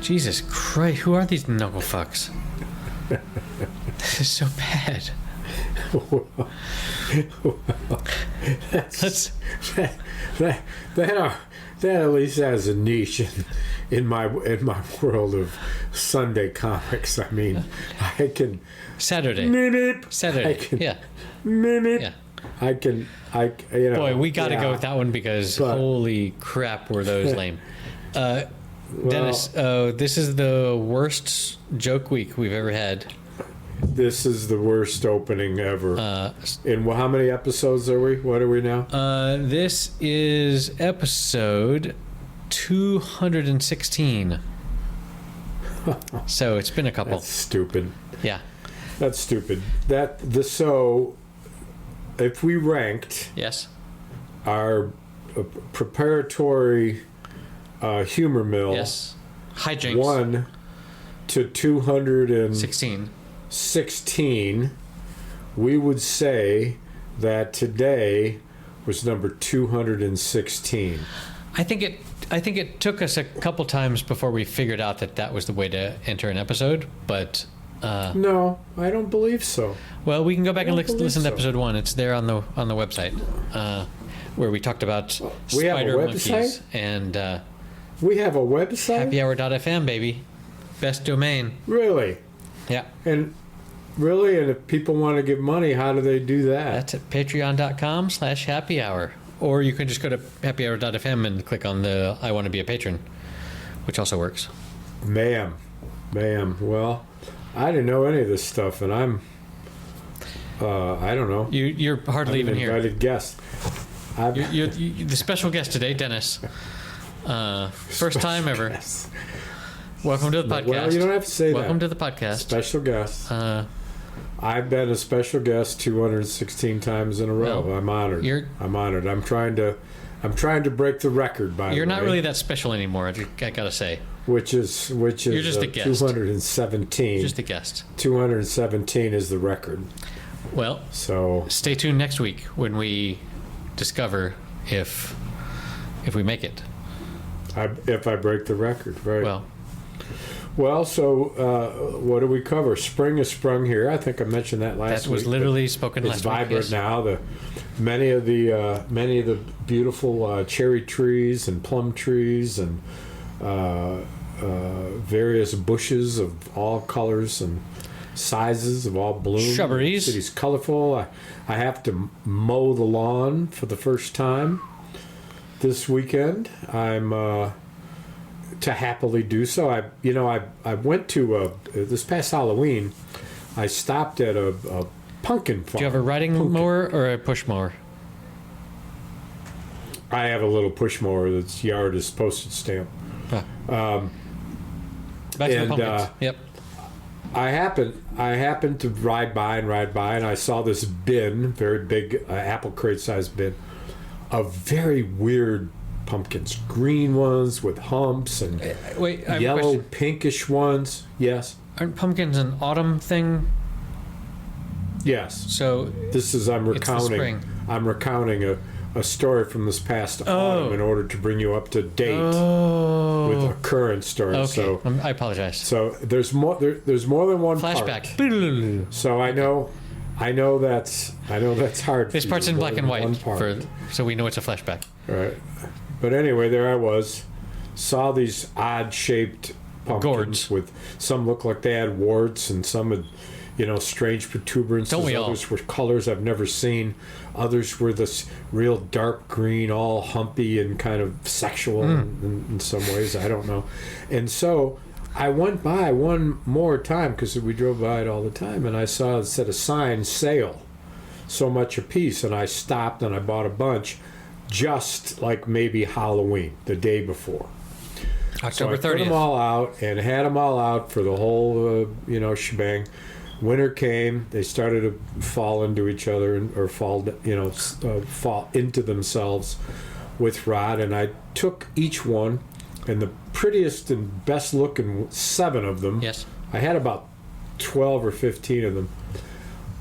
Jesus Christ, who are these knuckle fucks? This is so bad. That at least has a niche in my world of Sunday comics. I mean, I can Saturday. I can, yeah. Yeah. I you know. Boy, we got to go with that one because holy crap, were those lame. Dennis, this is the worst joke week we've ever had. This is the worst opening ever. And how many episodes are we? What are we now? This is episode 216. So it's been a couple. That's stupid. Yeah. That's stupid. So if we ranked Yes. our preparatory humor mill, Yes. Hijinks. 1 to 216, 16. we would say that today was number 216. I think it took us a couple times before we figured out that was the way to enter an episode, but no, I don't believe so. well, we can go back and listen to episode 1. It's there on the website where we talked about We have a spider website? monkeys and We have a website? happyhour.fm, baby. Best domain. Really? Yeah. And really, and if people want to give money, how do they do that? That's at patreon.com/happyhour. Or you can just go to happyhour.fm and click on the I want to be a patron, which also works. Ma'am. Well, I didn't know any of this stuff, and I'm, I don't know. You're hardly even here. Invited guest. You're the special guest today, Dennis. First time ever. Guest. Welcome to the podcast. Well, you don't have to say Welcome that. to the podcast. Special guest. I've been a special guest 216 times in a row. Well, I'm honored. I'm honored. I'm trying to break the record. By the way, You're not really that special anymore. I gotta say. Which is You're just a guest. 217. Just a guest. 217 is the record. Well, so stay tuned next week when we discover if we make it. If I break the record, right? Well, so what do we cover? Spring has sprung here. I think I mentioned that last week. That was literally spoken last week. week. It's vibrant now. Many of the beautiful cherry trees and plum trees and various bushes of all colors and sizes of all bloom. Shrubberies. The city's colorful. I have to mow the lawn for the first time this weekend. I'm to happily do so. I went to this past Halloween. I stopped at a pumpkin farm. Do you have a riding mower or a push mower? I have a little push mower that's yard is postage stamp. Back to the pumpkins. Yep. I happened to ride by, and I saw this bin, very big, apple crate sized bin, of very weird pumpkins, green ones with humps and yellow pinkish ones. Yes. Aren't pumpkins an autumn thing? Yes. So this is I'm recounting a story from this past autumn in order to bring you up to date with a current story. Okay. So I apologize. So there's more than one flashback. Part. So I know that's hard. This part's in black and white, so we know it's a flashback. Right. But anyway, there I was, saw these odd-shaped pumpkins gourds with some looked like they had warts and some had, strange protuberances. Don't we all? Others were colors I've never seen. Others were this real dark green, all humpy and kind of sexual in some ways. I don't know. And so I went by one more time because we drove by it all the time, and I saw it said a sign, sale, so much a piece, and I stopped and I bought a bunch. Just like maybe Halloween, the day before. October 30th. Put them all out and had them all out for the whole, shebang. Winter came. They started to fall into each other or fall into themselves with rot. And I took each one, and the prettiest and best looking 7 of them. Yes. I had about 12 or 15 of them.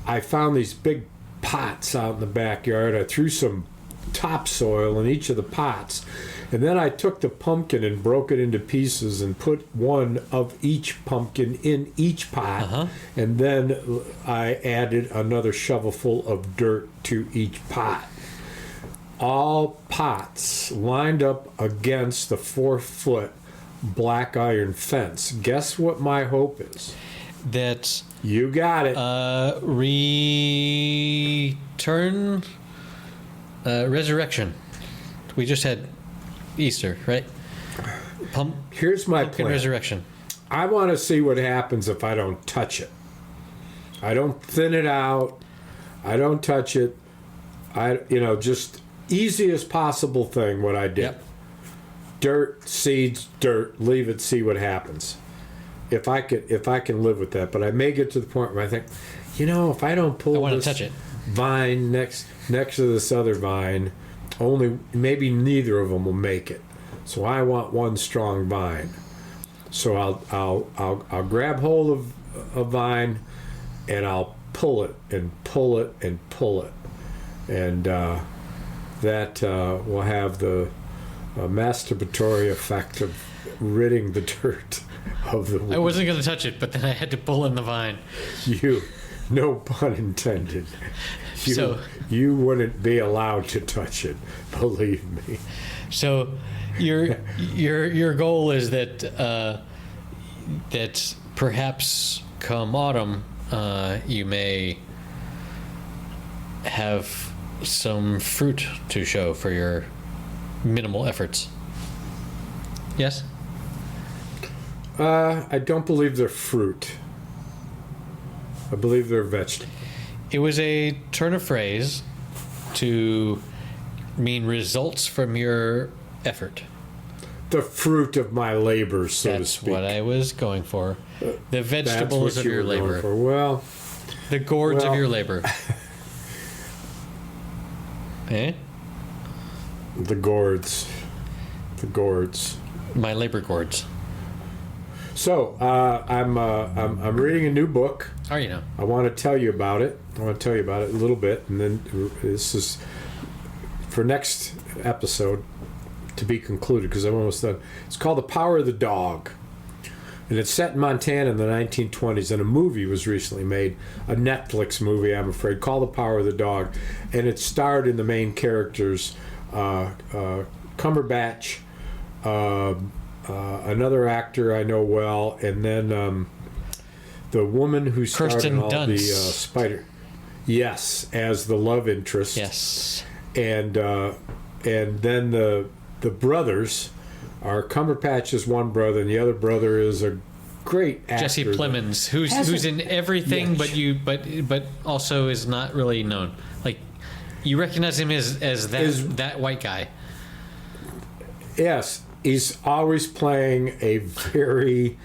I found these big pots out in the backyard. I threw some topsoil in each of the pots, And then I took the pumpkin and broke it into pieces and put one of each pumpkin in each pot. And then I added another shovelful of dirt to each pot. All pots lined up against the 4-foot black iron fence. Guess what my hope is? That You got it. return, resurrection. We just had Easter, right? Here's my Pumpkin plan. resurrection. I want to see what happens if I don't touch it. I don't thin it out. I don't touch it. Just easiest possible thing what I did. Yep. Dirt, seeds, dirt, leave it, see what happens. If I can live with that, but I may get to the point where I think, if I don't I pull want to this touch it. vine next to this other vine, maybe neither of them will make it. So I want one strong vine. So I'll grab hold of a vine and I'll pull it and pull it and pull it, and that will have the masturbatory effect of ridding the dirt of the wood. I wasn't going to touch it, but then I had to pull in the vine. No pun intended. So- You wouldn't be allowed to touch it, believe me. So your goal is that that perhaps come autumn you may have some fruit to show for your minimal efforts. Yes? I don't believe they're fruit. I believe they're vegetable. It was a turn of phrase to mean results from your effort. The fruit of my labor, so to That's speak. what I was going for. The That's vegetables what of you your were going labor. for. Well, The gourds of Well- your labor. Eh? the gourds. The gourds. My labor gourds. So I'm reading a new book. How are you now? I want to tell you about it. I want to tell you about it a little bit, and then this is for next episode to be concluded because I'm almost done. It's called The Power of the Dog, and it's set in Montana in the 1920s. And a movie was recently made, a Netflix movie, I'm afraid, called The Power of the Dog, and it starred in the main characters Cumberbatch, another actor I know well, and then the woman who starred Kirsten in all the Dunst. Spider. Yes, as the love interest. Yes. And then the brothers are Cumberbatch's one brother, and the other brother is a great actor. Jesse Plemons, who's in everything, but also is not really known. Like you recognize him as that white guy. Yes, he's always playing a very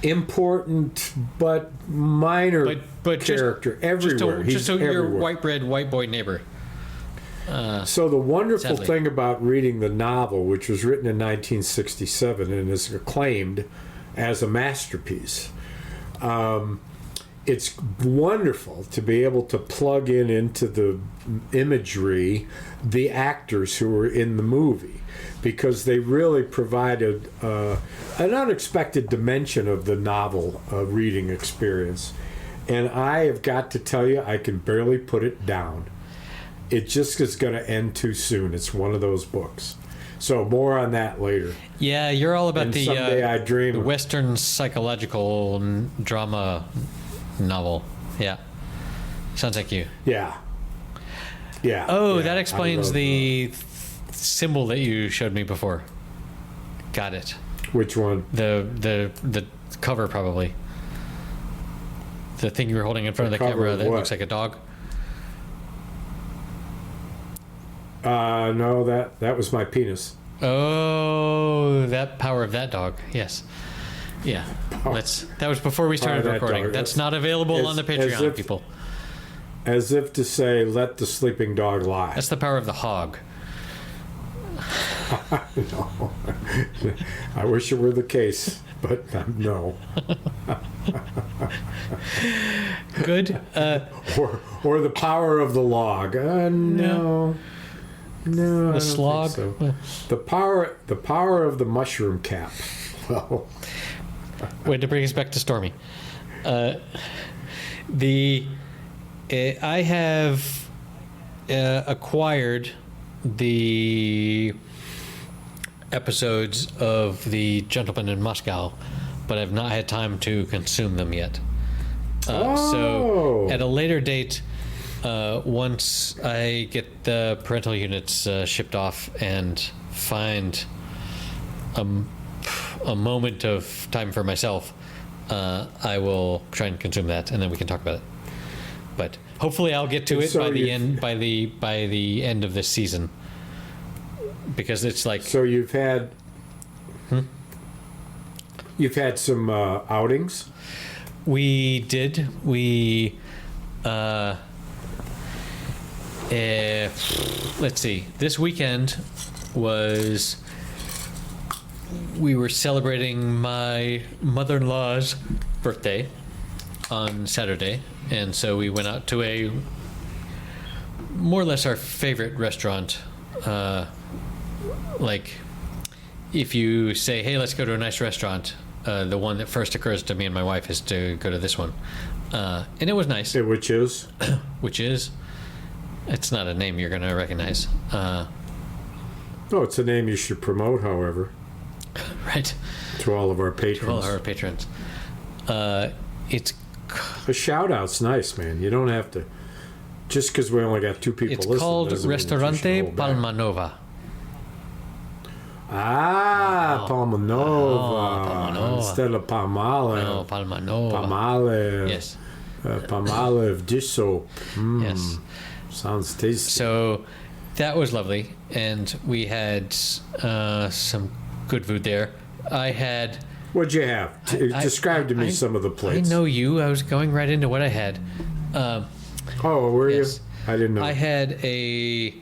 important but minor But character everywhere. Just He's your everywhere. white bread, white boy neighbor. So the wonderful Sadly. thing about reading the novel, which was written in 1967 and is acclaimed as a masterpiece, it's wonderful to be able to plug into the imagery the actors who were in the movie, because they really provided an unexpected dimension of the novel reading experience. And I have got to tell you, I can barely put it down. It just is going to end too soon. It's one of those books. So more on that later. Yeah, you're all about And the someday I dream the of- Western psychological drama novel. Yeah, sounds like you. Yeah. Yeah. Oh, yeah, that I explains love, the symbol that you showed me before. Got it. which one? The cover probably. The thing you were holding in front The of the cover camera of that what? looks like a dog. No, that was my penis. Oh, that power of that dog. Yes. Yeah. That was before we started Power of that recording. dog. That's That's- not available as- on the as Patreon, if- people. As if to say, let the sleeping dog lie. That's the power of the hog. No. I wish it were the case, but no. Good. Or the power of the log. No. No, I don't slog. think so. The power of the mushroom cap. Well, Way to bring us back to Stormy. I have acquired the episodes of The Gentleman in Moscow, but I've not had time to consume them yet. So at a later date, once I get the parental units shipped off and find a moment of time for myself, I will try and consume that, and then we can talk about it. But hopefully, I'll get to it by the end of this season, because it's like. So you've had some outings. We did. Let's see. This weekend we were celebrating my mother-in-law's birthday on Saturday, and so we went out to a more or less our favorite restaurant. Like, if you say, "Hey, let's go to a nice restaurant," the one that first occurs to me and my wife is to go to this one, and it was nice. Which is? It's not a name you're going to recognize. No, it's a name you should promote, however. Right. To all of our patrons. To all of our patrons. It's a shout out's nice, man. You don't have to. Just because we only got 2 people listening. It's called Ristorante Palma Nova. Palma Nova. Instead of Palmolive. No, Palma Nova. Palmolive. Yes. Palmolive dish soap. Yes. Sounds tasty. So that was lovely, and we had some good food there. I had. What'd you have? Describe to me some of the plates. I know you. I was going right into what I had. Were yes. you? I didn't know. I had a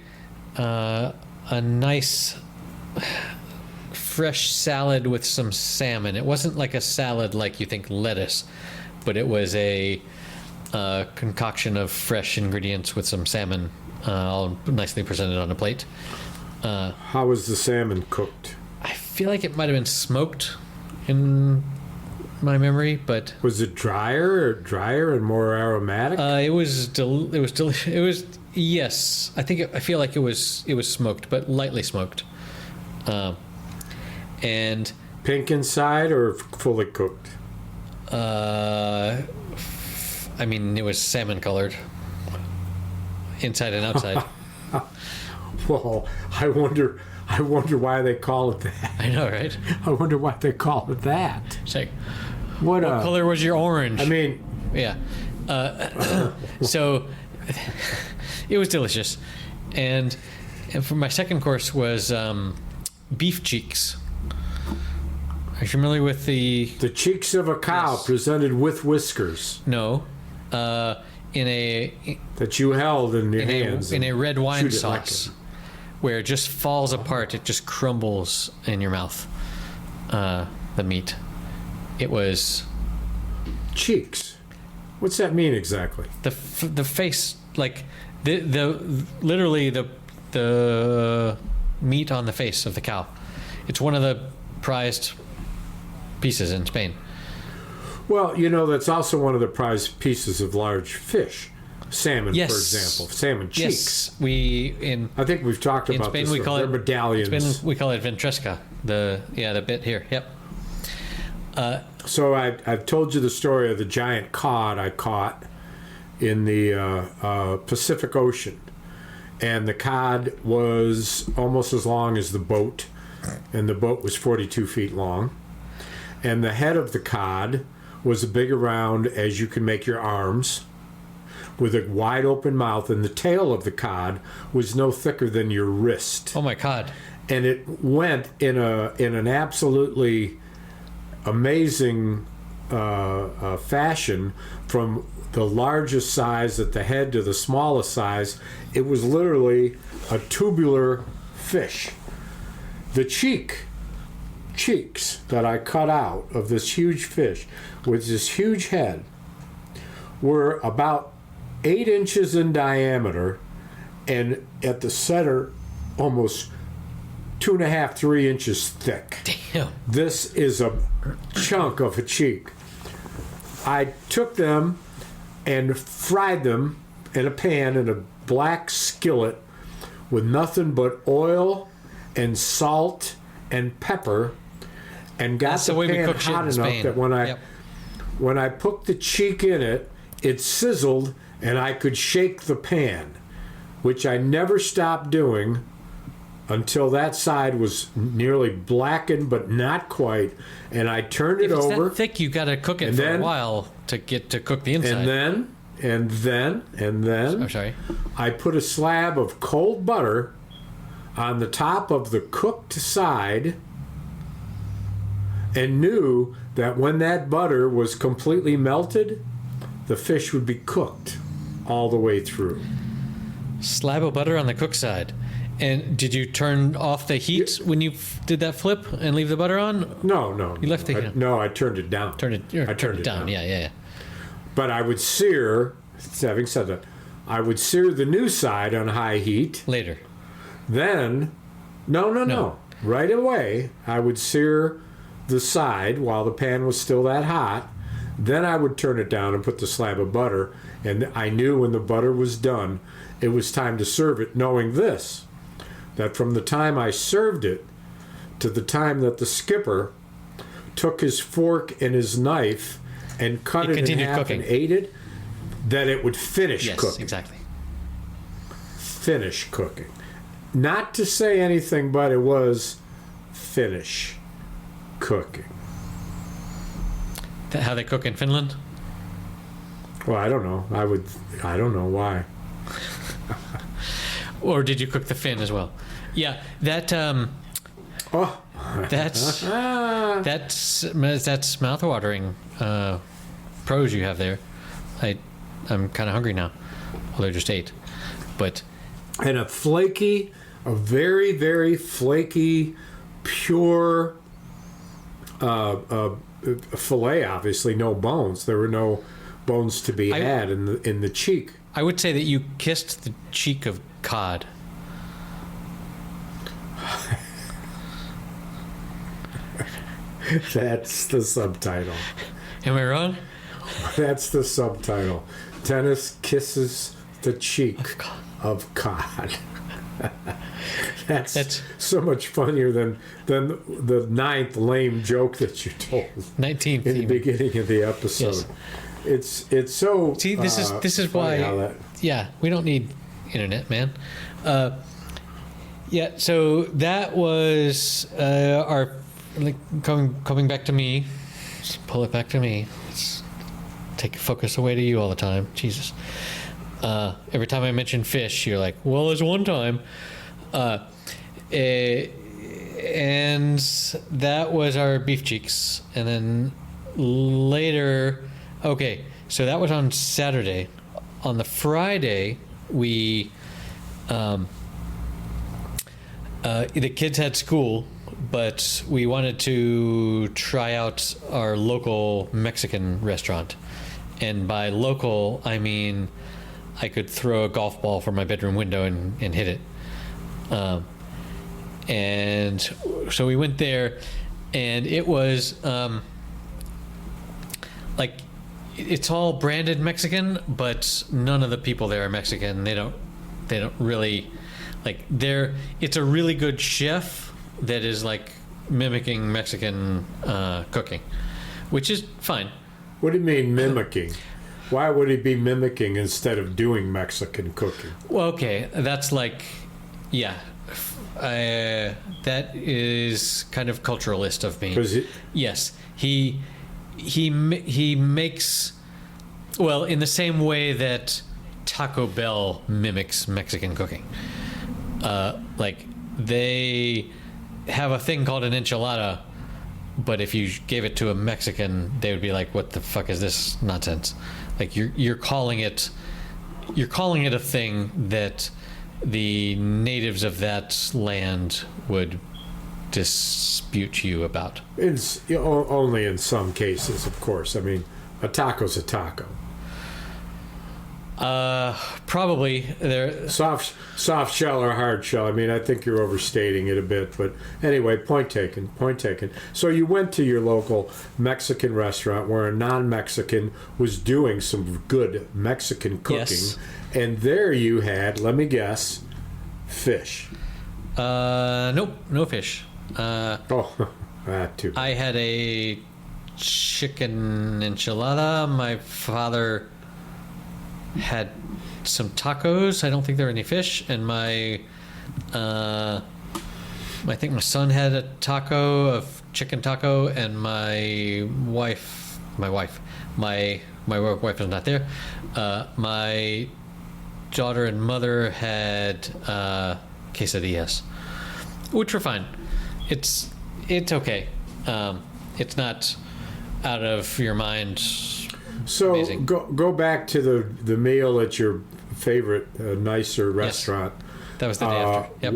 nice fresh salad with some salmon. It wasn't like a salad like you think lettuce, but it was a concoction of fresh ingredients with some salmon, all nicely presented on a plate. How was the salmon cooked? I feel like it might have been smoked in my memory, but was it drier and more aromatic? It was yes. I feel like it was smoked, but lightly smoked. And pink inside or fully cooked? I mean, it was salmon colored, inside and outside. Well, I wonder why they call it that. I know, right? I wonder why they call it that. It's like, what color was your orange? I mean, yeah. So it was delicious, and for my second course was beef cheeks. Are you familiar with the cheeks of a cow? Yes. Presented with whiskers? No. That you held in your hands in a red wine sauce, where it just falls apart. It just crumbles in your mouth. The meat. It was cheeks. What's that mean exactly? The face, like literally the meat on the face of the cow. It's one of the prized pieces in Spain. Well, that's also one of the prized pieces of large fish. Salmon, yes. For example. Salmon cheeks. Yes. I think we've talked about Spain, this. We call it medallions. In Spain, we call it ventresca. The bit here. Yep. So I've told you the story of the giant cod I caught in the Pacific Ocean. And the cod was almost as long as the boat. And the boat was 42 feet long. And the head of the cod was as big around as you can make your arms, with a wide open mouth, and the tail of the cod was no thicker than your wrist. Oh my God. And it went in an absolutely amazing fashion, from the largest size at the head to the smallest size. It was literally a tubular fish. The cheeks that I cut out of this huge fish with this huge head were about 8 inches in diameter, and at the center almost 2.5, 3 inches thick. Damn. This is a chunk of a cheek. I took them and fried them in a pan in a black skillet with nothing but oil and salt and pepper, and got That's the the way we pan cook shit hot in enough Spain. that when I put the cheek in it, it sizzled and I could shake the pan, which I never stopped doing until that side was nearly blackened but not quite, and I turned it If it's over. that thick, you got to cook it for a while to get to cook the inside. And then I'm sorry. I put a slab of cold butter on the top of the cooked side, and knew that when that butter was completely melted, the fish would be cooked all the way through. Slab of butter on the cook side. And did you turn off the heat when you did that flip and leave the butter on? No. You left the heat on. No, I turned it down. I turned it down. Yeah. But I would sear, having said that, I would sear the new side on high heat. Later. Then, no. Right away, I would sear the side while the pan was still that hot. Then I would turn it down and put the slab of butter. And I knew when the butter was done, it was time to serve it, knowing this, that from the time I served it to the time that the skipper took his fork and his knife and cut it in half cooking. And ate it, that it would finish cooking. Yes, exactly. Finish cooking. Not to say anything, but it was finish cooking. How they cook in Finland? Well, I don't know. I don't know why. Or did you cook the fin as well? Yeah, that's mouth-watering prose you have there. I'm kind of hungry now, although I just ate. But and a very, very flaky, pure fillet. Obviously, no bones. There were no bones to be had in the cheek. I would say that you kissed the cheek of cod. That's the subtitle. Am I wrong? That's the subtitle. Dennis kisses the cheek of cod. That's so much funnier than the 9th lame joke that you told. 19th in the beginning of the episode. Yes. It's so. See, this is why. Yeah, we don't need internet, man. Yeah, so that was our coming back to me. Just pull it back to me. Let's take focus away to you all the time. Jesus. Every time I mention fish, you're like, well, there's one time. And that was our beef cheeks. And then later, okay, so that was on Saturday. On the Friday, we, the kids had school, but we wanted to try out our local Mexican restaurant. And by local, I mean I could throw a golf ball from my bedroom window and hit it. And so we went there, and it was like it's all branded Mexican, but none of the people there are Mexican. They don't really like. It's a really good chef that is like mimicking Mexican cooking, which is fine. What do you mean mimicking? Why would he be mimicking instead of doing Mexican cooking? Well, okay, that's like, yeah, that is kind of culturalist of me. Yes, he makes, well, in the same way that Taco Bell mimics Mexican cooking. Like they have a thing called an enchilada, but if you gave it to a Mexican, they would be like, "What the fuck is this nonsense?" Like you're calling it a thing that the natives of that land would dispute you about. It's only in some cases, of course. I mean, a taco's a taco. Probably there. Soft shell or hard shell? I mean, I think you're overstating it a bit, but anyway, point taken. Point taken. So you went to your local Mexican restaurant where a non-Mexican was doing some good Mexican cooking, Yes. and there you had, let me guess, fish. Nope, no fish. Oh, that too. I had a chicken enchilada. My father had some tacos. I don't think there were any fish. And I think my son had a chicken taco, and my wife is not there. My daughter and mother had quesadillas, which were fine. It's okay. It's not out of your mind. So Amazing. go back to the meal at your favorite nicer restaurant. That was the day after. Yep.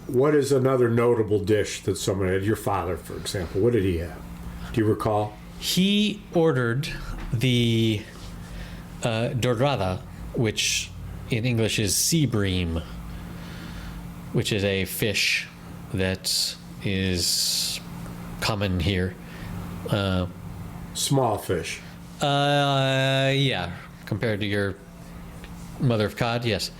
What is another notable dish that someone had? Your father, for example. What did he have? Do you recall? He ordered the dorada, which in English is sea bream, which is a fish that is common here. Small fish. Yeah, compared to your mother of cod, yes.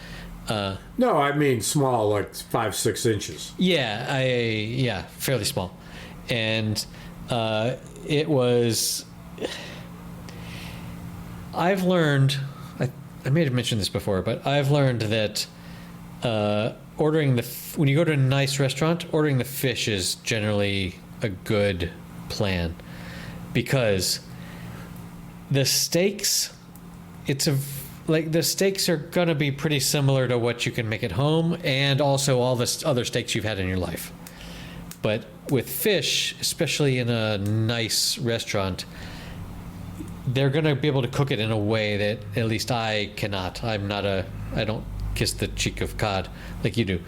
No, I mean small, like 5-6 inches. Yeah, fairly small, and it was. I've learned. I may have mentioned this before, but I've learned that ordering when you go to a nice restaurant, ordering the fish is generally a good plan, because the steaks, the steaks are gonna be pretty similar to what you can make at home, and also all the other steaks you've had in your life. But with fish, especially in a nice restaurant, they're gonna be able to cook it in a way that at least I cannot. I don't kiss the cheek of cod like you do.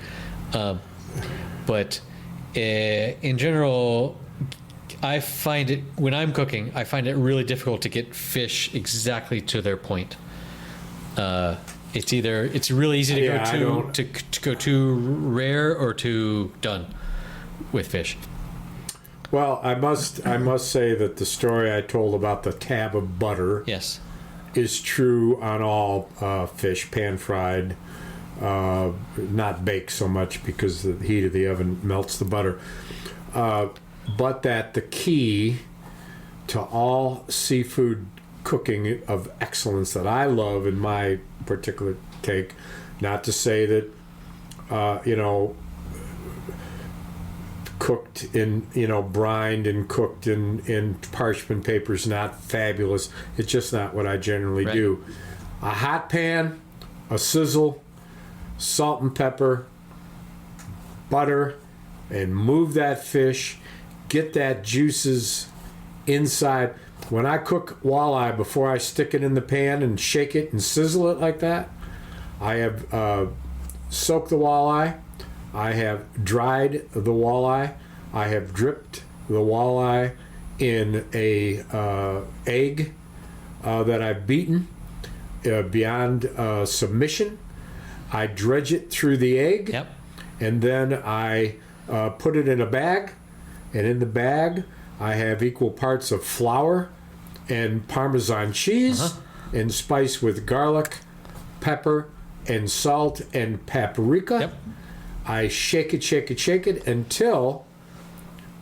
But in general, I find it, when I'm cooking, I find it really difficult to get fish exactly to their point. It's really easy to go too rare or too done with fish. Well, I must say that the story I told about the tab of butter, Yes. is true on all fish, pan fried, not baked so much because the heat of the oven melts the butter. But that the key to all seafood cooking of excellence that I love in my particular take, not to say that, cooked in, brined and cooked in parchment paper is not fabulous. It's just not what I generally do. A hot pan, a sizzle, salt and pepper, butter, and move that fish. Get that juices inside. When I cook walleye, before I stick it in the pan and shake it and sizzle it like that, I have soaked the walleye. I have dried the walleye. I have dripped the walleye in a egg that I've beaten beyond submission. I dredge it through the egg, Yep. and then I put it in a bag. And in the bag, I have equal parts of flour and Parmesan cheese, and spice with garlic, pepper, and salt and paprika. Yep. I shake it until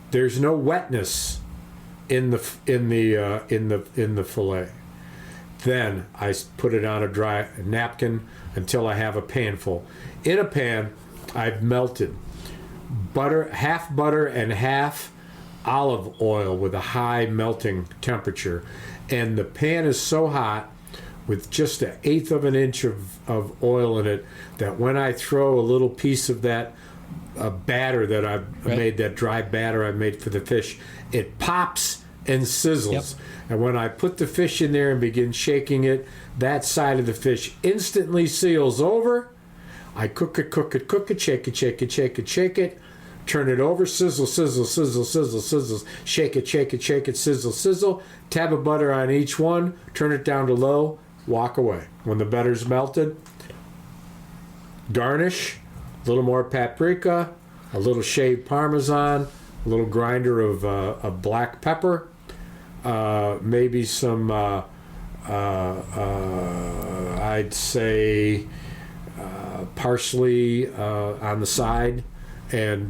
there's no wetness in the fillet. Then I put it on a dry napkin until I have a pan full. In a pan, I've melted half butter and half olive oil with a high melting temperature, and the pan is so hot with just 1/8 of an inch of oil in it that when I throw a little piece of that batter that I've made, that dry batter I made for the fish, it pops and sizzles. Yep. And when I put the fish in there and begin shaking it, that side of the fish instantly seals over. I cook it, shake it, turn it over, sizzle, shake it, sizzle. Tab of butter on each one, turn it down to low, walk away. When the butter's melted, garnish, a little more paprika, a little shaved Parmesan, a little grinder of black pepper, maybe some, I'd say, parsley on the side, and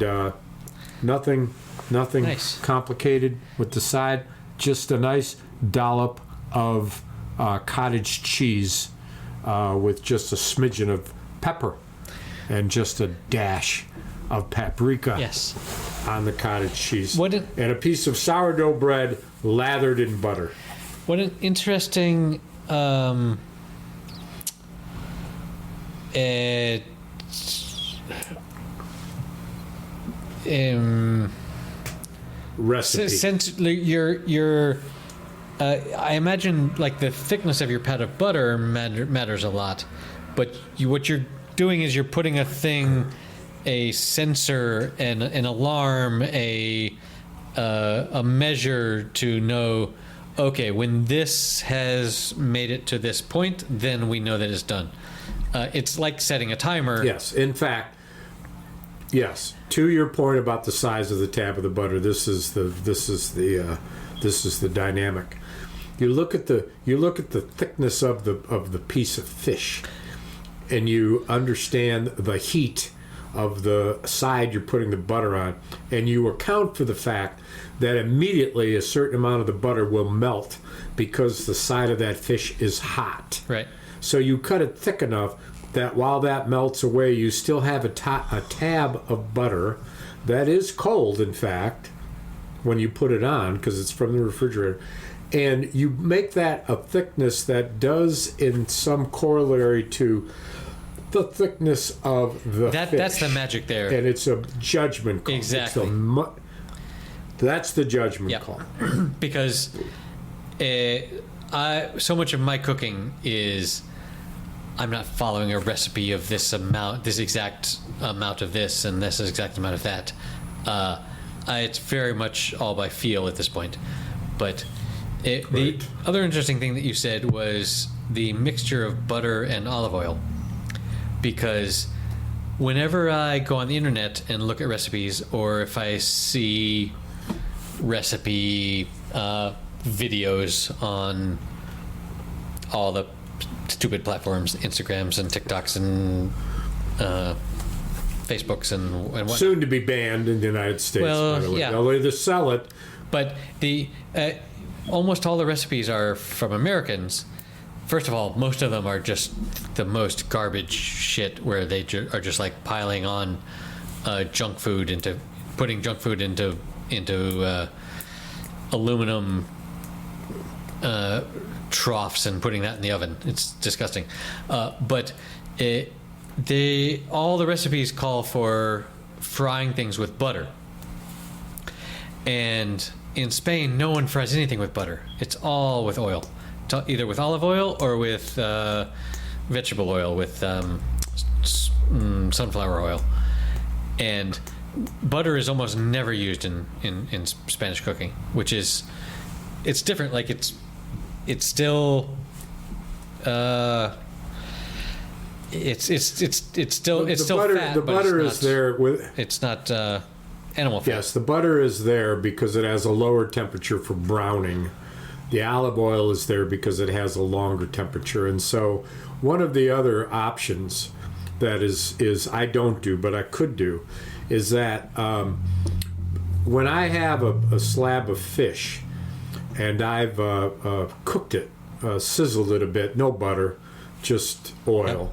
nothing Nice. complicated with the side. Just a nice dollop of cottage cheese with just a smidgen of pepper and just a dash of paprika Yes. on the cottage cheese. What an- and a piece of sourdough bread lathered in butter. What an interesting Recipe. since your I imagine like the thickness of your pat of butter matters a lot, but what you're doing is you're putting a sensor, an alarm, a measure to know, okay, when this has made it to this point, then we know that it's done. It's like setting a timer. Yes, in fact, yes. To your point about the size of the tab of the butter, this is the dynamic. You look at the thickness of the piece of fish, and you understand the heat of the side you're putting the butter on, and you account for the fact that immediately a certain amount of the butter will melt because the side of that fish is hot. Right. So you cut it thick enough that while that melts away, you still have a tab of butter that is cold, in fact, when you put it on, because it's from the refrigerator. And you make that a thickness that does in some corollary to the thickness of the fish. That's the magic there. And it's a judgment call. Exactly. That's the judgment Yep. call. Because so much of my cooking is I'm not following a recipe of this exact amount of this and this exact amount of that. It's very much all by feel at this point. But the other interesting thing that you said was the mixture of butter and olive oil. Because whenever I go on the internet and look at recipes, or if I see recipe videos on all the stupid platforms, Instagrams and TikToks and Facebooks and what. Soon to be banned in the United States, Well, by the way. yeah. They'll either sell it. But the almost all the recipes are from Americans. First of all, most of them are just the most garbage shit, where they are just like piling on putting junk food into aluminum troughs and putting that in the oven. It's disgusting. But all the recipes call for frying things with butter. And in Spain, no one fries anything with butter. It's all with oil. Either with olive oil or with vegetable oil, with sunflower oil. And butter is almost never used in Spanish cooking, which is, it's different. Like it's still it's still butter, fat. the but butter it's is not, there with. It's not animal fat. Yes, the butter is there because it has a lower temperature for browning. The olive oil is there because it has a longer temperature. And so one of the other options that is I don't do, but I could do, is that when I have a slab of fish and I've cooked it, sizzled it a bit, no butter, just oil.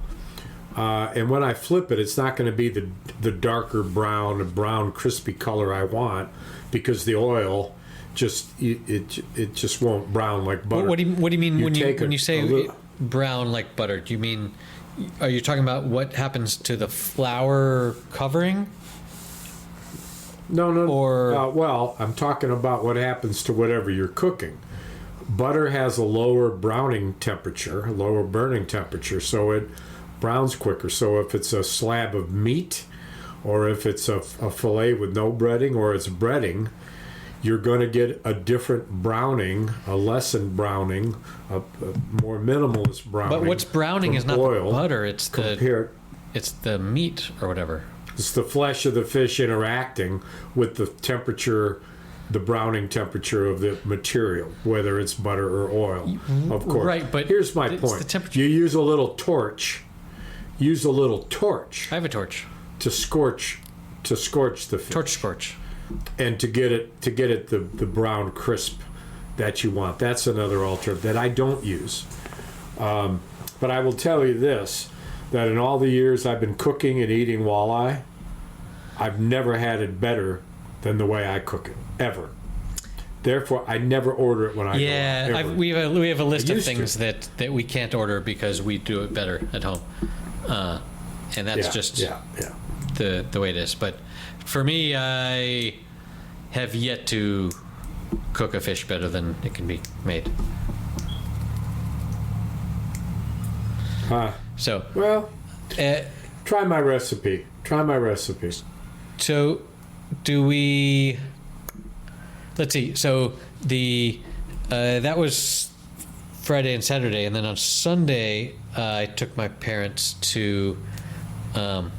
And when I flip it, it's not going to be the darker brown crispy color I want, because the oil it just won't brown like butter. What do you mean when you say brown like butter? Do you mean, are you talking about what happens to the flour covering? No. Or well, I'm talking about what happens to whatever you're cooking. Butter has a lower burning temperature, so it browns quicker. So if it's a slab of meat, or if it's a fillet with no breading, or it's breading, you're going to get a different browning, a lessened browning, a more minimalist browning. But what's browning is not oil the butter; it's the meat or whatever. It's the flesh of the fish interacting with the temperature, the browning temperature of the material, whether it's butter or oil. Of course. Right, but here's my point. The temperature. You use a little torch. Use a little torch. I have a torch. To scorch the fish. Torch scorch. And to get it the brown crisp that you want. That's another alternative that I don't use. But I will tell you this, that in all the years I've been cooking and eating walleye, I've never had it better than the way I cook it, ever. Therefore, I never order it when I go out. We have a list of things that we can't order because we do it better at home. And that's the way it is. But for me, I have yet to cook a fish better than it can be made. So, well, try my recipe. So, do we? Let's see. So that was Friday and Saturday, and then on Sunday I took my parents to a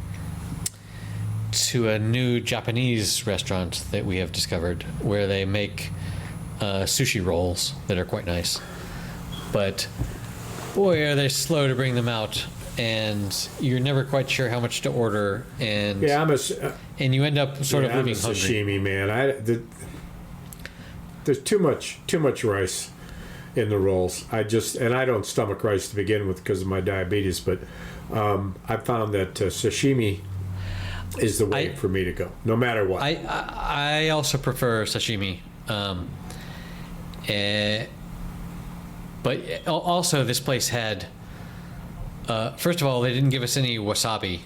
new Japanese restaurant that we have discovered, where they make sushi rolls that are quite nice. But boy, are they slow to bring them out, and you're never quite sure how much to order, and and you end up sort of leaving hungry. Sashimi, man. There's too much rice in the rolls. I don't stomach rice to begin with because of my diabetes, but I found that sashimi is the way for me to go, no matter what. I also prefer sashimi, but also this place had. First of all, they didn't give us any wasabi,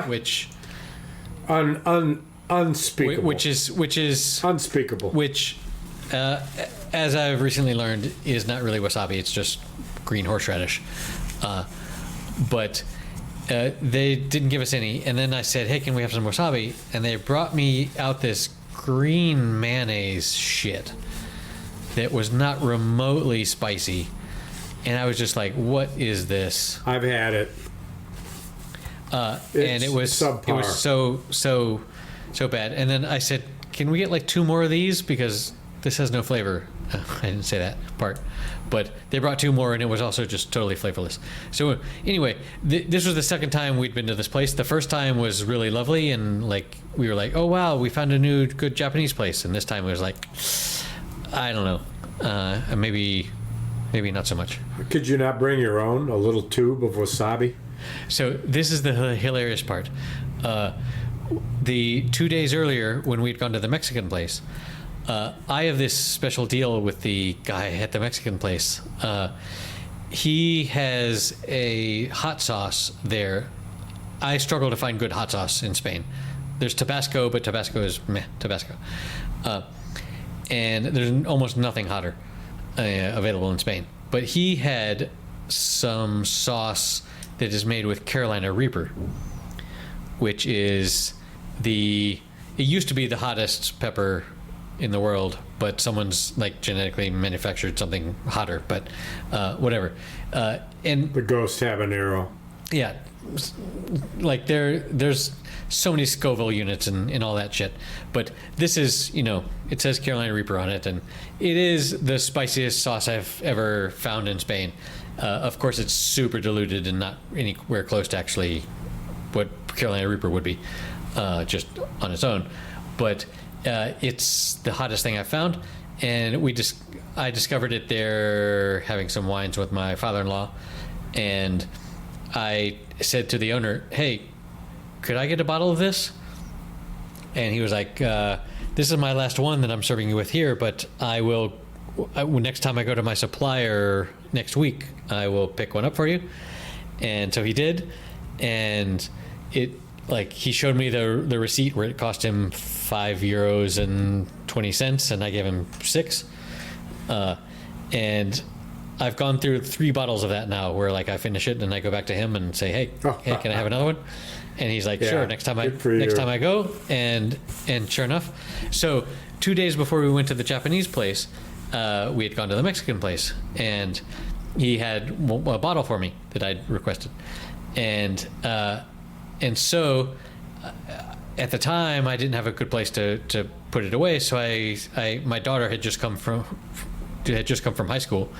which unspeakable. Which is unspeakable. Which, as I've recently learned, is not really wasabi. It's just green horseradish. But they didn't give us any. And then I said, "Hey, can we have some wasabi?" And they brought me out this green mayonnaise shit that was not remotely spicy. And I was just like, "What is this?" I've had it. And it was subpar. It was so bad. And then I said, "Can we get like 2 more of these, because this has no flavor?" I didn't say that part, but they brought 2 more, and it was also just totally flavorless. So anyway, this was the second time we'd been to this place. The first time was really lovely, and like we were like, "Oh wow, we found a new good Japanese place." And this time it was like, I don't know, maybe not so much. Could you not bring your own, a little tube of wasabi? So this is the hilarious part. The 2 days earlier, when we'd gone to the Mexican place, I have this special deal with the guy at the Mexican place. He has a hot sauce there. I struggle to find good hot sauce in Spain. There's Tabasco, but Tabasco is meh, Tabasco. And there's almost nothing hotter available in Spain. But he had some sauce that is made with Carolina Reaper, which is it used to be the hottest pepper in the world, but someone's like genetically manufactured something hotter, but whatever. And the ghost habanero. Yeah, like there's so many Scoville units and all that shit. But this is, it says Carolina Reaper on it, and it is the spiciest sauce I've ever found in Spain. Of course, it's super diluted and not anywhere close to actually what Carolina Reaper would be, just on its own. But it's the hottest thing I've found, and I discovered it there having some wines with my father-in-law, and I said to the owner, "Hey, could I get a bottle of this?" And he was like, "This is my last one that I'm serving you with here, but next time I go to my supplier next week, I will pick one up for you." And so he did, and he showed me the receipt where it cost him €5.20, and I gave him 6. And I've gone through 3 bottles of that now, where like I finish it and I go back to him and say, hey, can I have another one? And he's like, sure. Next time I go, and sure enough, so 2 days before we went to the Japanese place, we had gone to the Mexican place, and he had a bottle for me that I'd requested, and so at the time I didn't have a good place to put it away, so my daughter had just come from high school,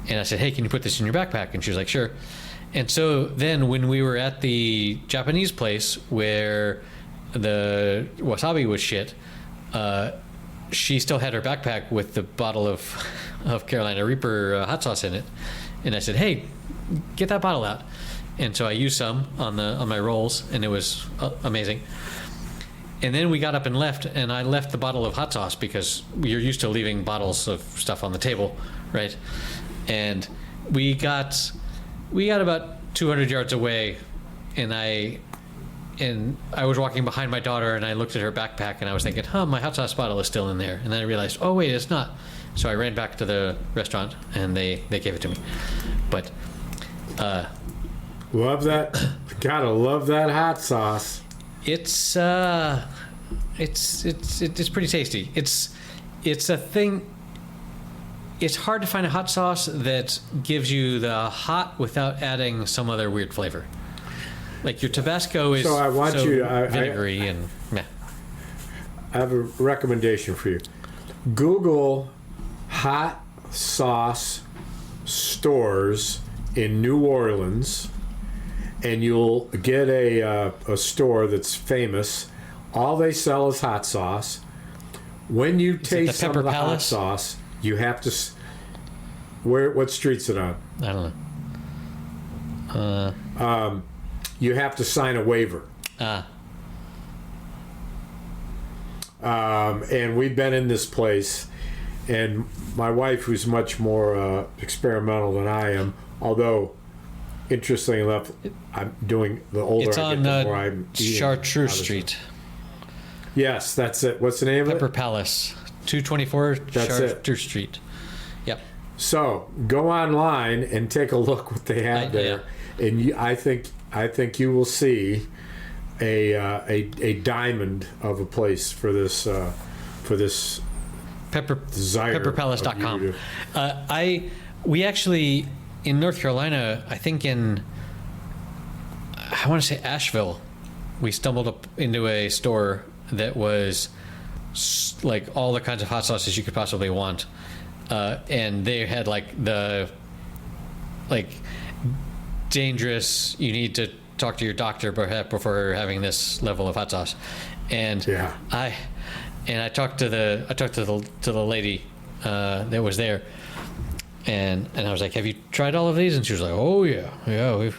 and I said, hey, can you put this in your backpack? And she was like, sure. And so then when we were at the Japanese place where the wasabi was shit, she still had her backpack with the bottle of Carolina Reaper hot sauce in it. And I said, hey, get that bottle out. And so I used some on my rolls, and it was amazing. And then we got up and left, and I left the bottle of hot sauce because you're used to leaving bottles of stuff on the table, right? And we got about 200 yards away, and I was walking behind my daughter, and I looked at her backpack, and I was thinking, my hot sauce bottle is still in there. And then I realized, oh wait, it's not. So I ran back to the restaurant, and they gave it to me. But love that. Gotta love that hot sauce. It's pretty tasty. It's a thing. It's hard to find a hot sauce that gives you the hot without adding some other weird flavor. Like your Tabasco is vinegary and meh. I have a recommendation for you. Google hot sauce stores in New Orleans, and you'll get a some that's famous. All they sell is hot sauce. When you taste some of the hot sauce, you have to. What street's it on? I don't know. You have to sign a waiver. And we've been in this place, and my wife, who's much more experimental than I am, although interestingly enough, I'm doing the older it's I get, the more I'm eating. Chartreuse Street. Yes, that's it. What's the name of it? Pepper Palace, 224 Chartreuse Street. Yep. So go online and take a look what they have there, and I think you will see a diamond of a place for this pepperpalace.com. We actually in North Carolina, I think I want to say Asheville, we stumbled up into a store that was like all the kinds of hot sauces you could possibly want, and they had dangerous, you need to talk to your doctor before having this level of hot sauce. And I talked to the lady that was there, and I was like, have you tried all of these? And she was like, oh yeah, we've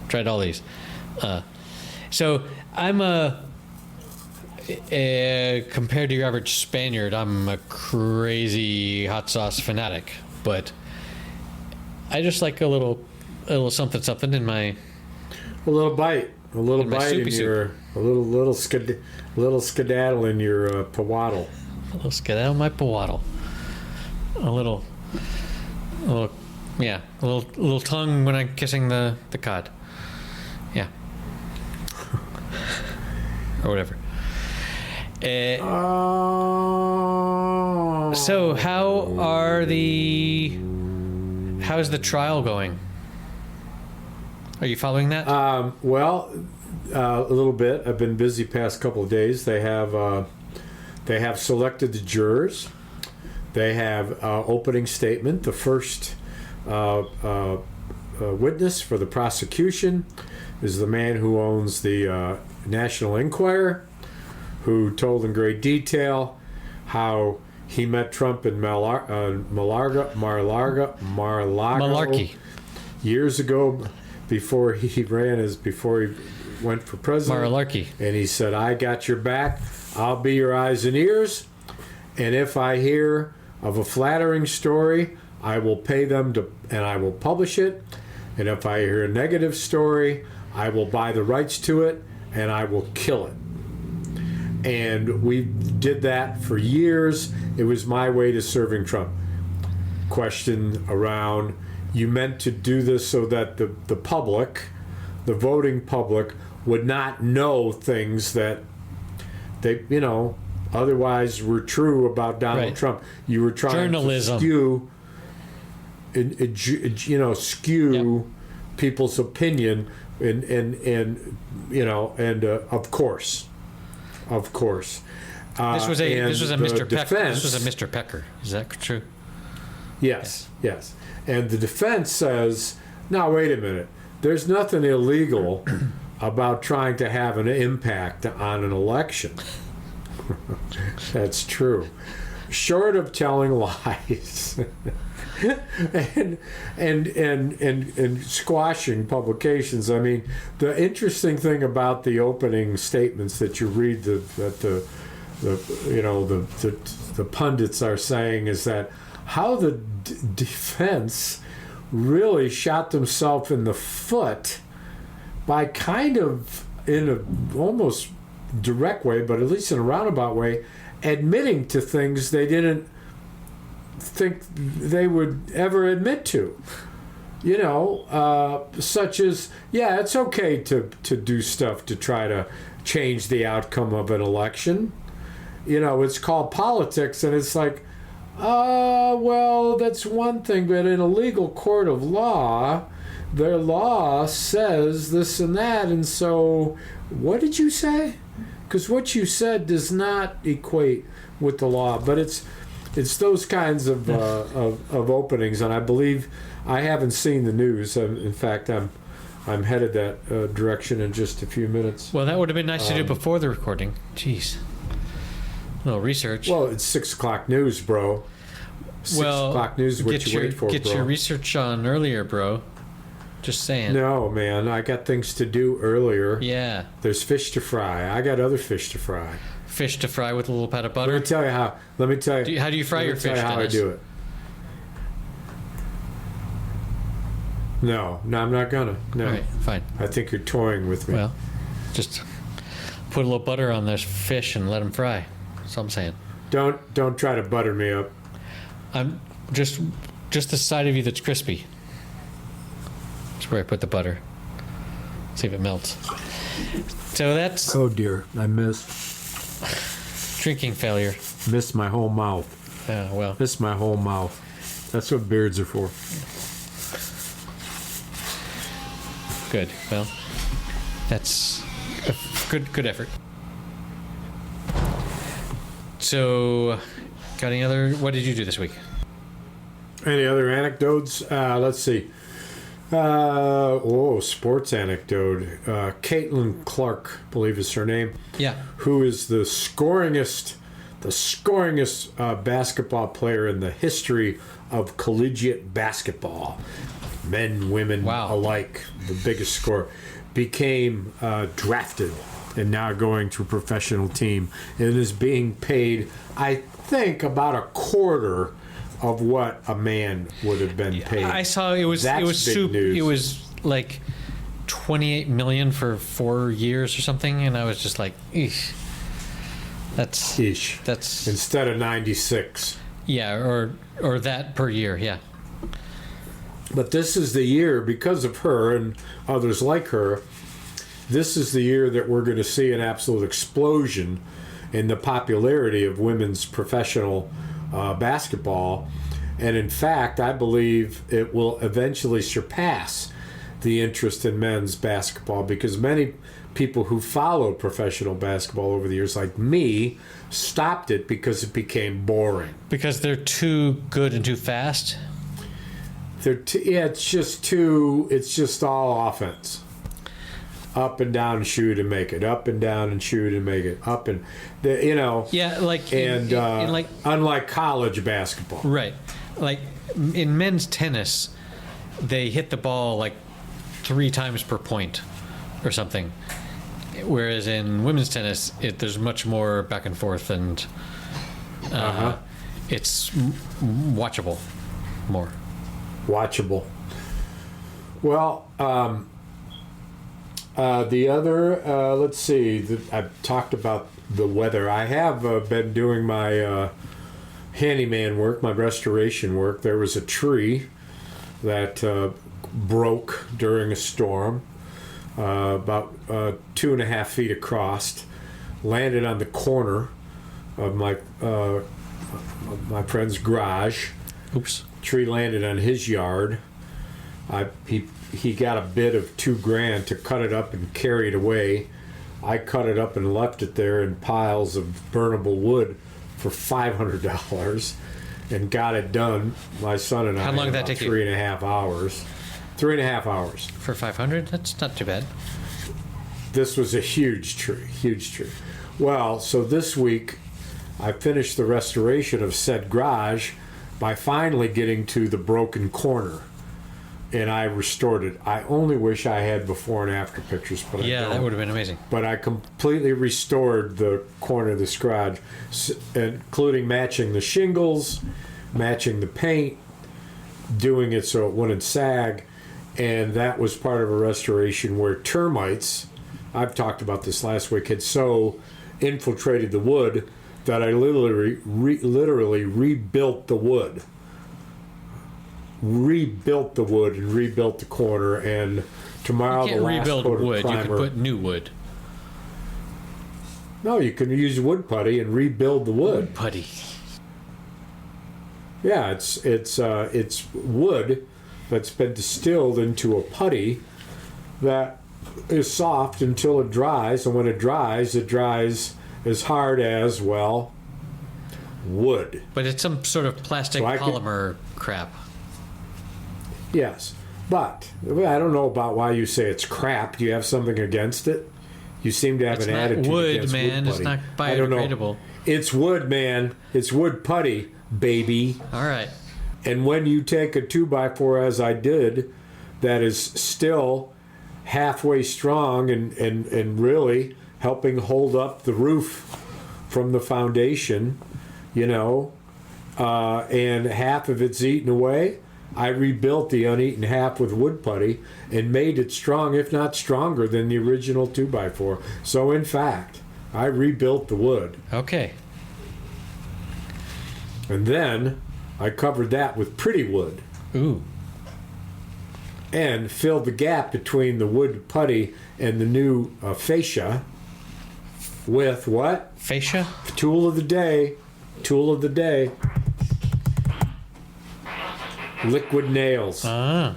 tried all these. So I'm compared to your average Spaniard, I'm a crazy hot sauce fanatic, but I just like a little something in my a little bite in your a little skedaddle in your pawaddle. A little skedaddle in my pawaddle. A little tongue when I'm kissing the cod. Yeah. Or whatever. So how's the trial going? Are you following that? Well, a little bit. I've been busy past couple of days. They have selected the jurors. They have opening statement. The first witness for the prosecution is the man who owns the National Enquirer, who told in great detail how he met Trump in Mar-a-Lago years ago before he went for president. Mar-a-Larky. And he said, I got your back. I'll be your eyes and ears. And if I hear of a flattering story, I will pay them and I will publish it. And if I hear a negative story, I will buy the rights to it and I will kill it. And we did that for years. It was my way to serving Trump. question around, you meant to do this so that the public, the voting public, would not know things that they, otherwise were true about Donald Trump. You were trying Journalism. to skew people's opinion, and of course. This was a Mr. Pecker. Defense, This was a Mr. Pecker. Is that true? Yes. And the defense says, now wait a minute. There's nothing illegal about trying to have an impact on an election. That's true. Short of telling lies and squashing publications. I mean, the interesting thing about the opening statements that you read that the pundits are saying is that how the defense really shot themselves in the foot by kind of, in a almost direct way, but at least in a roundabout way, admitting to things they didn't think they would ever admit to. Such as, it's okay to do stuff to try to change the outcome of an election. It's called politics, and it's like, well, that's one thing, but in a legal court of law, their law says this and that, and so what did you say? Because what you said does not equate with the law. But it's those kinds of openings, and I believe I haven't seen the news. In fact, I'm headed that direction in just a few minutes. Well, that would have been nice to do before the recording. Jeez. A little research. Well, it's 6 o'clock news, bro. 6 o'clock news is what you wait for, Get bro. your research on earlier, bro. Just saying. No, man, I got things to do earlier. Yeah. There's fish to fry. I got other fish to fry. Fish to fry with a little pat of butter? Let me tell you how. How do you fry your fish, Let me tell you how I do it. No, I'm not gonna. No. All right, fine. I think you're toying with me. Well, just put a little butter on this fish and let them fry. That's all I'm saying. Don't try to butter me up. I'm just the side of you that's crispy. That's where I put the butter. See if it melts. So that's Oh dear, I missed drinking failure. Missed my whole mouth. Well. Missed my whole mouth. That's what beards are for. Good. Well, that's a good effort. So, got any other? What did you do this week? Any other anecdotes? Let's see. Sports anecdote. Caitlin Clark, I believe is her name. Yeah. Who is the scoringest basketball player in the history of collegiate basketball. Men, women alike, the biggest scorer, became drafted and now going to a professional team and is being paid, I think, about a quarter of what a man would have been paid. I saw it was news. It was like 28 million for 4 years or something, and I was just like, eesh. That's instead of 96. Yeah, or that per year, yeah. But this is the year, because of her and others like her, this is the year that we're going to see an absolute explosion in the popularity of women's professional basketball. And in fact, I believe it will eventually surpass the interest in men's basketball, because many people who followed professional basketball over the years, like me, stopped it because it became boring. Because they're too good and too fast? It's just all offense. Up and down and shoot and make it. Up and down and shoot and make it. Yeah, like unlike college basketball. Right. Like in men's tennis, they hit the ball like 3 times per point or something. Whereas in women's tennis, there's much more back and forth, and it's watchable more. Watchable. Well, the other, let's see, I've talked about the weather. I have been doing my handyman work, my restoration work, there was a tree that broke during a storm, about 2.5 feet across, landed on the corner of my friend's garage. Oops. Tree landed on his yard. He got a bid of $2,000 to cut it up and carry it away. I cut it up and left it there in piles of burnable wood for $500 and got it done. My son and I. How long did that take you? 3.5 hours. 3.5 hours. For 500? That's not too bad. This was a huge tree. Well, so this week I finished the restoration of said garage by finally getting to the broken corner, and I restored it. I only wish I had before and after pictures, but I don't. That would have been amazing. But I completely restored the corner of this garage, including matching the shingles, matching the paint, doing it so it wouldn't sag, and that was part of a restoration where termites, I've talked about this last week, had so infiltrated the wood that I literally rebuilt the wood. Rebuilt the wood and rebuilt the corner, and tomorrow You can't the last rebuild coat of wood. primer. You can put new wood. No, you can use wood putty and rebuild the wood. Putty. Yeah, it's wood that's been distilled into a putty that is soft until it dries, and when it dries as hard as, well, wood. But it's some sort of plastic So polymer crap. Yes, but I don't know about why you say it's crap. Do you have something against it? You seem to have It's an not attitude wood, against man. wood It's putty. not I don't know. biodegradable. It's wood, man. It's wood putty, baby. All right. And when you take a 2x4, as I did, that is still halfway strong and really helping hold up the roof from the foundation, and half of it's eaten away, I rebuilt the uneaten half with wood putty and made it strong, if not stronger, than the original 2x4. So, in fact, I rebuilt the wood. Okay. And then I covered that with pretty wood. Ooh. And filled the gap between the wood putty and the new fascia with what? Fascia? Tool of the day. Liquid nails. Ah.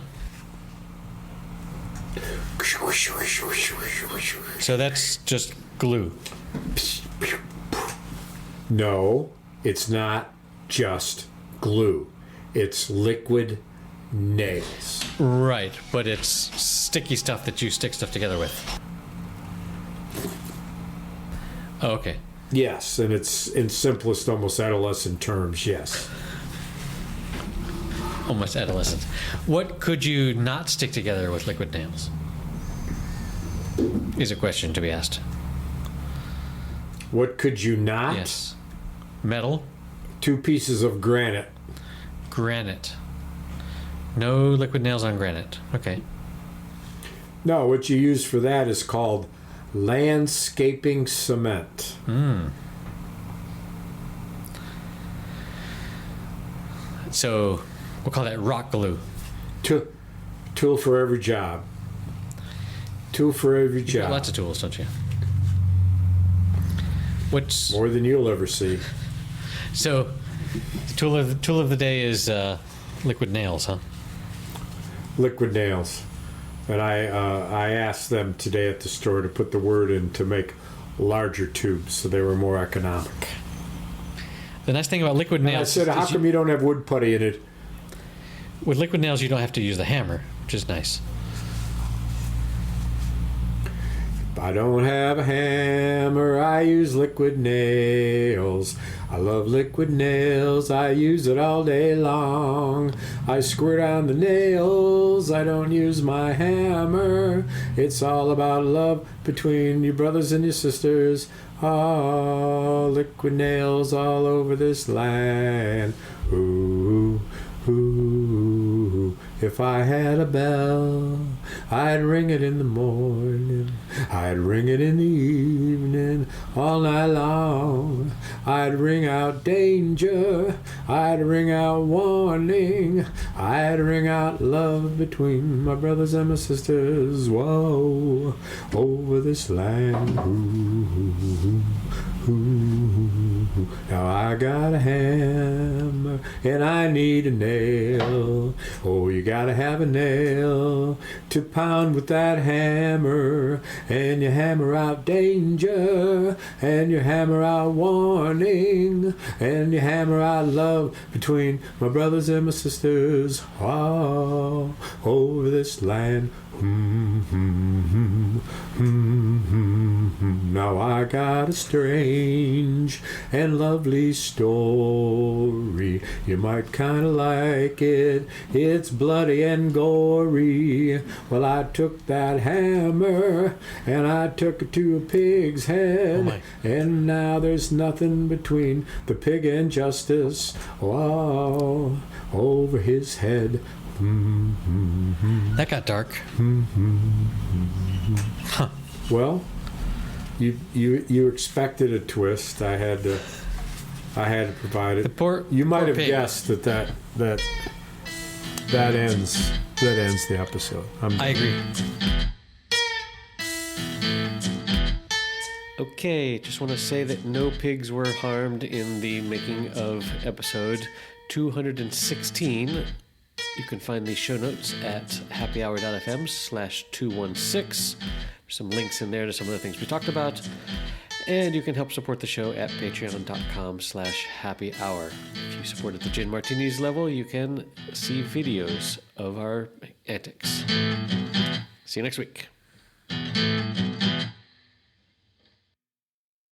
So that's just glue. No, it's not just glue. It's liquid nails. Right, but it's sticky stuff that you stick stuff together with. Oh, okay. Yes, and it's in simplest, almost adolescent terms, yes. Almost adolescent. What could you not stick together with liquid nails? Is a question to be asked. What could you not? Yes. Metal. 2 pieces of granite. Granite. No liquid nails on granite. Okay. No, what you use for that is called landscaping cement. So we'll call that rock glue. Tool for every job. Tool for every You got job. lots of tools, don't you? What's More than you'll ever see. so? Tool of the day is liquid nails, huh? Liquid nails. And I asked them today at the store to put the word in to make larger tubes so they were more economic. The nice thing about liquid And I nails said, how is come you don't have wood putty in it? with liquid nails you don't have to use the hammer, which is nice. I don't have a hammer, I use liquid nails. I love liquid nails, I use it all day long. I squirt on the nails, I don't use my hammer. It's all about love between your brothers and your sisters. Oh, liquid nails all over this land. Ooh, ooh, if I had a bell, I'd ring it in the morning, I'd ring it in the evening, all night long. I'd ring out danger, I'd ring out warning, I'd ring out love between my brothers and my sisters. Whoa, over this land. Ooh, now I got a hammer and I need a nail. Oh, you gotta have a nail to pound with that hammer, and you hammer out danger, and you hammer out warning, and you hammer out love between my brothers and my sisters. Oh, over this land. Now I got a strange and lovely story. You might kinda like it. It's bloody and gory. Well, I took that hammer and I took it to a pig's head, and now there's nothing between the pig and justice. Oh, over his head. That got dark. Huh. Well, you expected a twist. I had to provide it. You might have guessed that ends the episode. I agree. Okay, just want to say that no pigs were harmed in the making of episode 216. You can find the show notes at happyhour.fm/216. There's some links in there to some of the things we talked about. And you can help support the show at patreon.com/happyhour. If you support at the Gin Martinis level, you can see videos of our antics. See you next week.